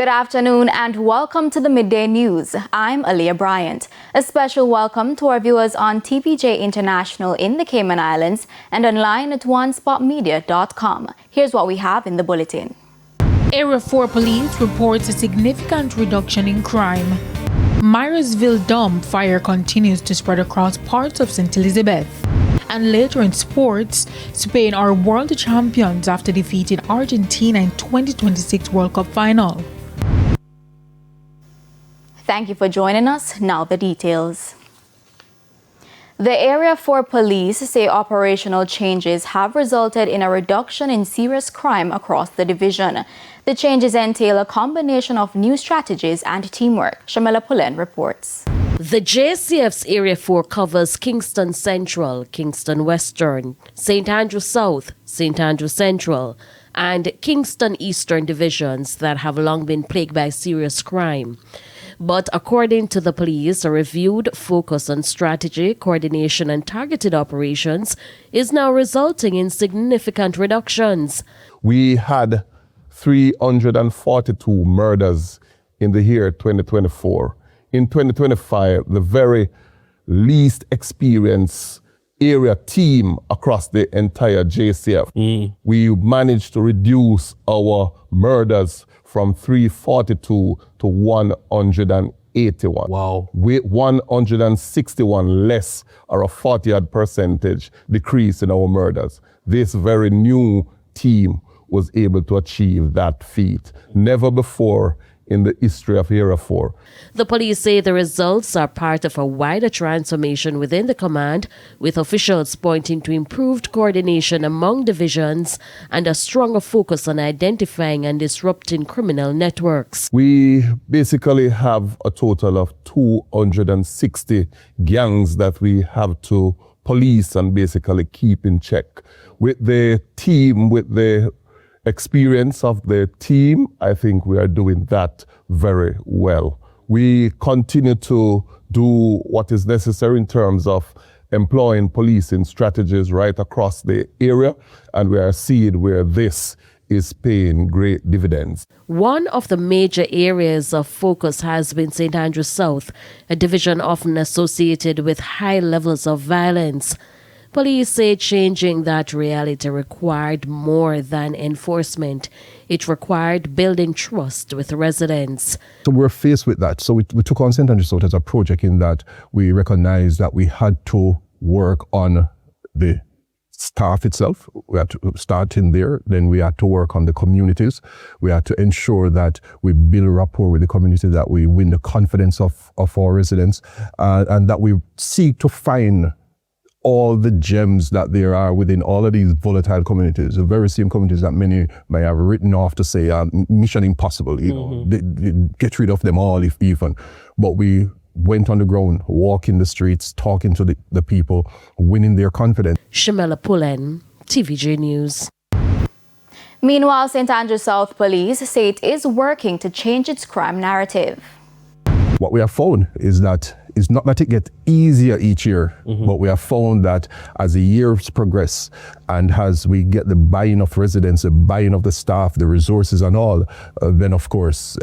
Good afternoon and welcome to the Midday News. I'm Aaliyah Bryant. A special welcome to our viewers on TVJ International in the Cayman Islands and online at onespotmedia.com. Here's what we have in the bulletin. Area 4 police reports a significant reduction in crime. Myersville dump fire continues to spread across parts of St. Elizabeth. And later in sports, Spain are world champions after defeating Argentina in 2026 World Cup final. Thank you for joining us. Now the details. The Area 4 police say operational changes have resulted in a reduction in serious crime across the division. The changes entail a combination of new strategies and teamwork. Shamela Pullen reports. The JCF's Area 4 covers Kingston Central, Kingston Western, St. Andrew South, St. Andrew Central, and Kingston Eastern divisions that have long been plagued by serious crime. But according to the police, a reviewed focus on strategy, coordination, and targeted operations is now resulting in significant reductions. We had 342 murders in the year 2024. In 2025, the very least experienced area team across the entire JCF. We managed to reduce our murders from 342 to 181. Wow. With 161 less, or a 40-odd percentage decrease in our murders. This very new team was able to achieve that feat. Never before in the history of Area 4. The police say the results are part of a wider transformation within the command, with officials pointing to improved coordination among divisions and a stronger focus on identifying and disrupting criminal networks. We basically have a total of 260 gangs that we have to police and basically keep in check. With the team, with the experience of the team, I think we are doing that very well. We continue to do what is necessary in terms of employing policing strategies right across the area, and we are seeing where this is paying great dividends. One of the major areas of focus has been St. Andrew South, a division often associated with high levels of violence. Police say changing that reality required more than enforcement. It required building trust with residents. So we're faced with that. So we took on St. Andrew South as a project in that we recognized that we had to work on the staff itself. We had to start in there. Then we had to work on the communities. We had to ensure that we build rapport with the community, that we win the confidence of our residents, and that we seek to find all the gems that there are within all of these volatile communities, the very same communities that many may have written off to say mission impossible, they get rid of them all if even. But we went on the ground, walking the streets, talking to the people, winning their confidence. Shamela Pullen, TVJ News. Meanwhile, St. Andrew South Police say it is working to change its crime narrative. What we have found is that it's not that it gets easier each year, but we have found that as the years progress and as we get the buy-in of residents, the buy-in of the staff, the resources and all, then of course,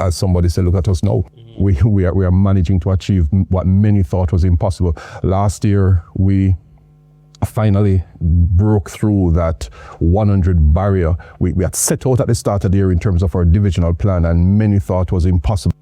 as somebody said, look at us now. We are managing to achieve what many thought was impossible. Last year, we finally broke through that 100 barrier. We had set out at the start of the year in terms of our divisional plan, and many thought was impossible.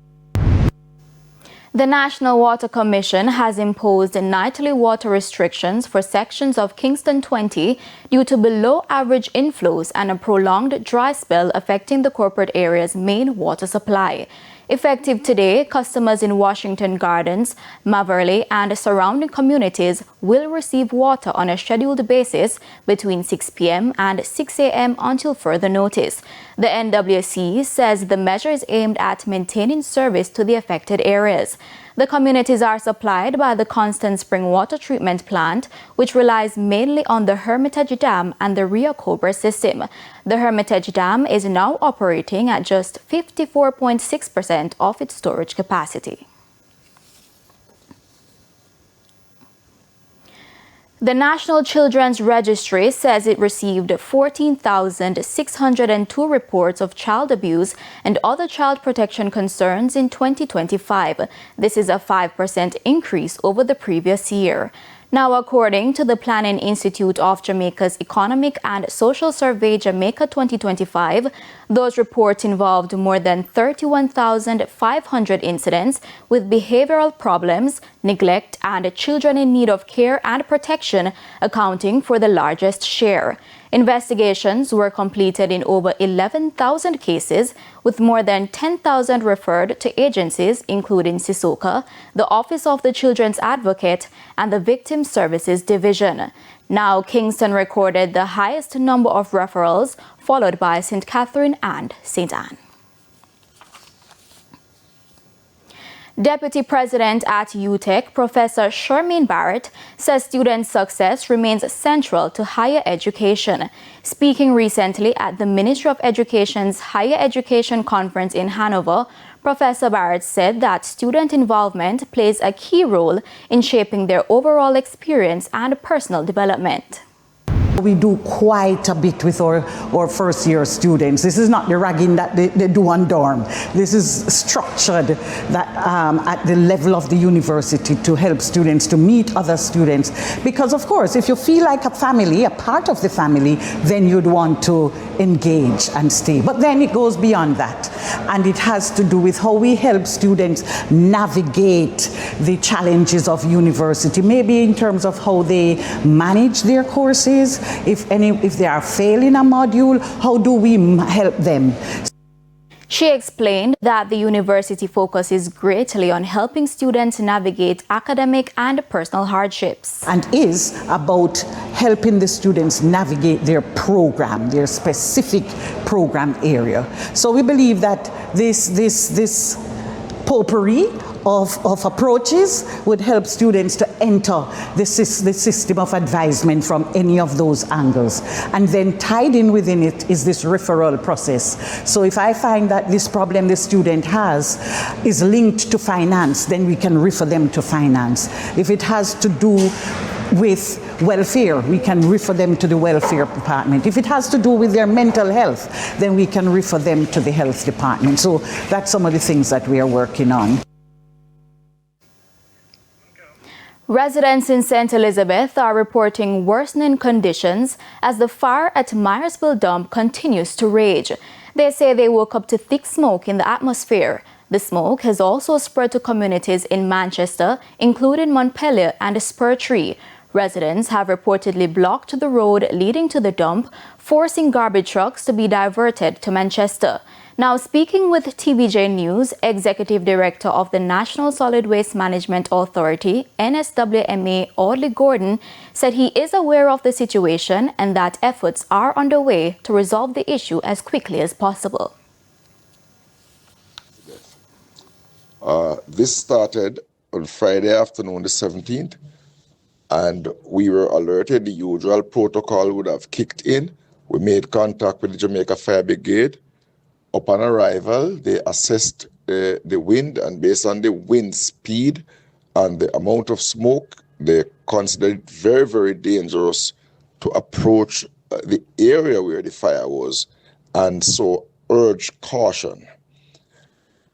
The National Water Commission has imposed nightly water restrictions for sections of Kingston 20 due to below-average inflows and a prolonged dry spell affecting the corporate area's main water supply. Effective today, customers in Washington Gardens, Myersville, and surrounding communities will receive water on a scheduled basis between 6 p.m. and 6 a.m. until further notice. The NWC says the measure is aimed at maintaining service to the affected areas. The communities are supplied by the Constant Spring Water Treatment Plant, which relies mainly on the Hermitage Dam and the Rio Cobra system. The Hermitage Dam is now operating at just 54.6% of its storage capacity. The National Children's Registry says it received 14,602 reports of child abuse and other child protection concerns in 2025. This is a 5% increase over the previous year. Now, according to the Planning Institute of Jamaica's Economic and Social Survey Jamaica 2025, those reports involved more than 31,500 incidents with behavioral problems, neglect, and children in need of care and protection, accounting for the largest share. Investigations were completed in over 11,000 cases, with more than 10,000 referred to agencies including SISOCA, the Office of the Children's Advocate, and the Victim Services Division. Now, Kingston recorded the highest number of referrals, followed by St. Catherine and St. Anne. Deputy President at UTEC, Professor Shermaine Barrett, says student success remains central to higher education. Speaking recently at the Ministry of Education's Higher Education Conference in Hanover, Professor Barrett said that student involvement plays a key role in shaping their overall experience and personal development. We do quite a bit with our first year students. This is not the ragging that they do on dorm. This is structured that, at the level of the university to help students to meet other students. Because of course, if you feel like a family, a part of the family, then you'd want to engage and stay. But then it goes beyond that. And it has to do with how we help students navigate the challenges of university, maybe in terms of how they manage their courses. If they are failing a module, how do we help them? She explained that the university focuses greatly on helping students navigate academic and personal hardships. And is about helping the students navigate their program, their specific program area. So we believe that this potpourri of approaches would help students to enter the system of advisement from any of those angles. And then tied in within it is this referral process. So if I find that this problem the student has is linked to finance, then we can refer them to finance. If it has to do with welfare, we can refer them to the welfare department. If it has to do with their mental health, then we can refer them to the health department. So that's some of the things that we are working on. Residents in St. Elizabeth are reporting worsening conditions as the fire at Myersville dump continues to rage. They say they woke up to thick smoke in the atmosphere. The smoke has also spread to communities in Manchester, including Montpelier and Spurtree. Residents have reportedly blocked the road leading to the dump, forcing garbage trucks to be diverted to Manchester. Now, speaking with TVJ News, Executive Director of the National Solid Waste Management Authority, NSWMA, Audley Gordon, said he is aware of the situation and that efforts are underway to resolve the issue as quickly as possible. This started on Friday afternoon, the 17th, and we were alerted. The usual protocol would have kicked in. We made contact with the Jamaica Fire Brigade. Upon arrival, they assessed the wind, and based on the wind speed and the amount of smoke, they considered it very, very dangerous to approach the area where the fire was, and so urged caution.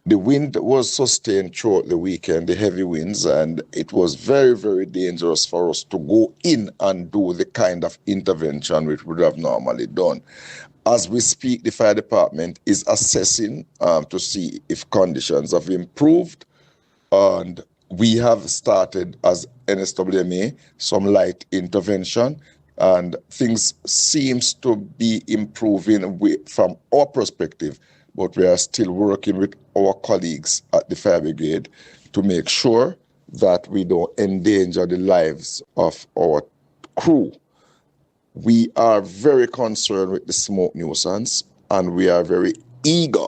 The wind was sustained throughout the weekend, the heavy winds, and it was very, very dangerous for us to go in and do the kind of intervention which we would have normally done. As we speak, the fire department is assessing to see if conditions have improved, and we have started as NSWMA some light intervention, and things seems to be improving from our perspective, but we are still working with our colleagues at the fire brigade to make sure that we don't endanger the lives of our crew. We are very concerned with the smoke nuisance, and we are very eager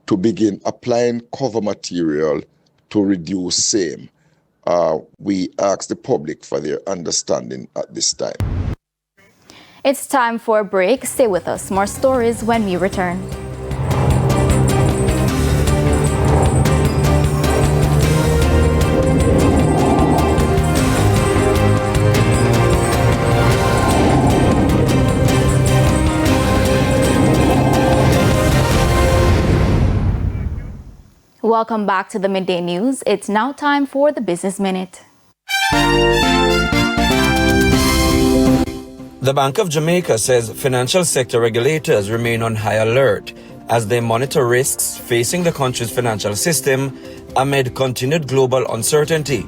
to begin applying cover material to reduce same. We ask the public for their understanding at this time. It's time for a break. Stay with us. More stories when we return. Welcome back to the Midday News. It's now time for the Business Minute. The Bank of Jamaica says financial sector regulators remain on high alert as they monitor risks facing the country's financial system amid continued global uncertainty.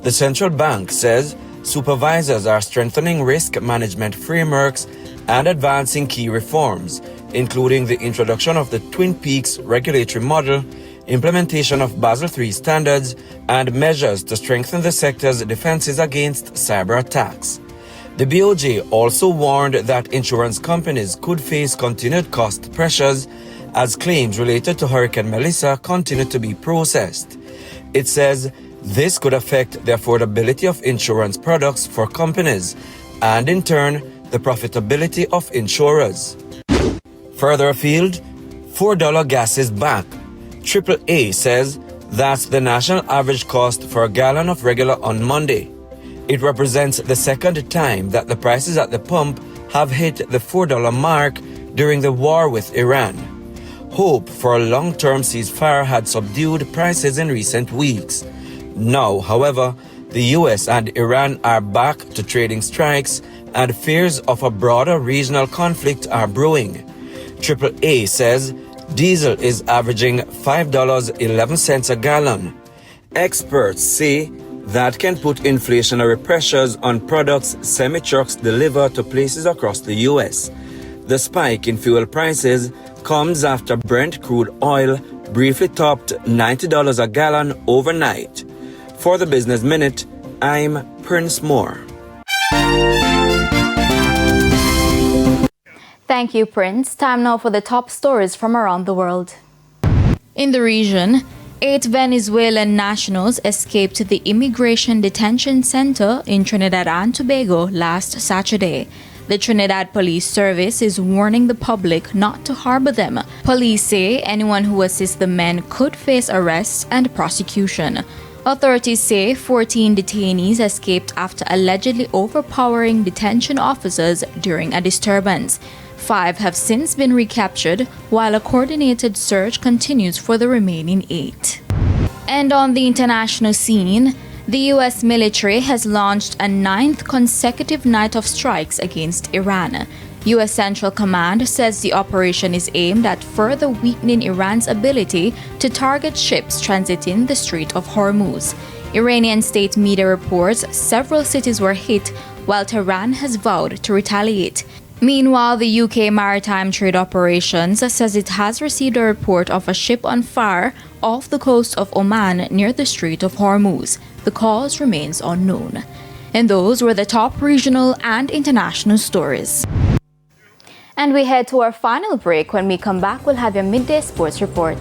The central bank says supervisors are strengthening risk management frameworks and advancing key reforms, including the introduction of the Twin Peaks regulatory model, implementation of Basel III standards, and measures to strengthen the sector's defenses against cyber attacks. The BOJ also warned that insurance companies could face continued cost pressures as claims related to Hurricane Melissa continue to be processed. It says this could affect the affordability of insurance products for companies and, in turn, the profitability of insurers. Further afield, $4 gas is back. AAA says that's the national average cost for a gallon of regular on Monday. It represents the second time that the prices at the pump have hit the $4 mark during the war with Iran. Hope for a long-term ceasefire had subdued prices in recent weeks. Now, however, the US and Iran are back to trading strikes and fears of a broader regional conflict are brewing. AAA says diesel is averaging $5.11 a gallon. Experts say that can put inflationary pressures on products semi-trucks deliver to places across the U.S. The spike in fuel prices comes after Brent crude oil briefly topped $90 a gallon overnight. For the Business Minute, I'm Prince Moore. Thank you, Prince. Time now for the top stories from around the world. In the region, 8 Venezuelan nationals escaped the Immigration Detention Center in Trinidad and Tobago last Saturday. The Trinidad Police Service is warning the public not to harbor them. Police say anyone who assists the men could face arrest and prosecution. Authorities say 14 detainees escaped after allegedly overpowering detention officers during a disturbance. 5 have since been recaptured, while a coordinated search continues for the remaining 8. And on the international scene, the U.S. military has launched a 9th consecutive night of strikes against Iran. U.S. Central Command says the operation is aimed at further weakening Iran's ability to target ships transiting the Strait of Hormuz. Iranian state media reports several cities were hit, while Tehran has vowed to retaliate. Meanwhile, the UK Maritime Trade Operations says it has received a report of a ship on fire off the coast of Oman near the Strait of Hormuz. The cause remains unknown. And those were the top regional and international stories. And we head to our final break. When we come back, we'll have your Midday Sports Report.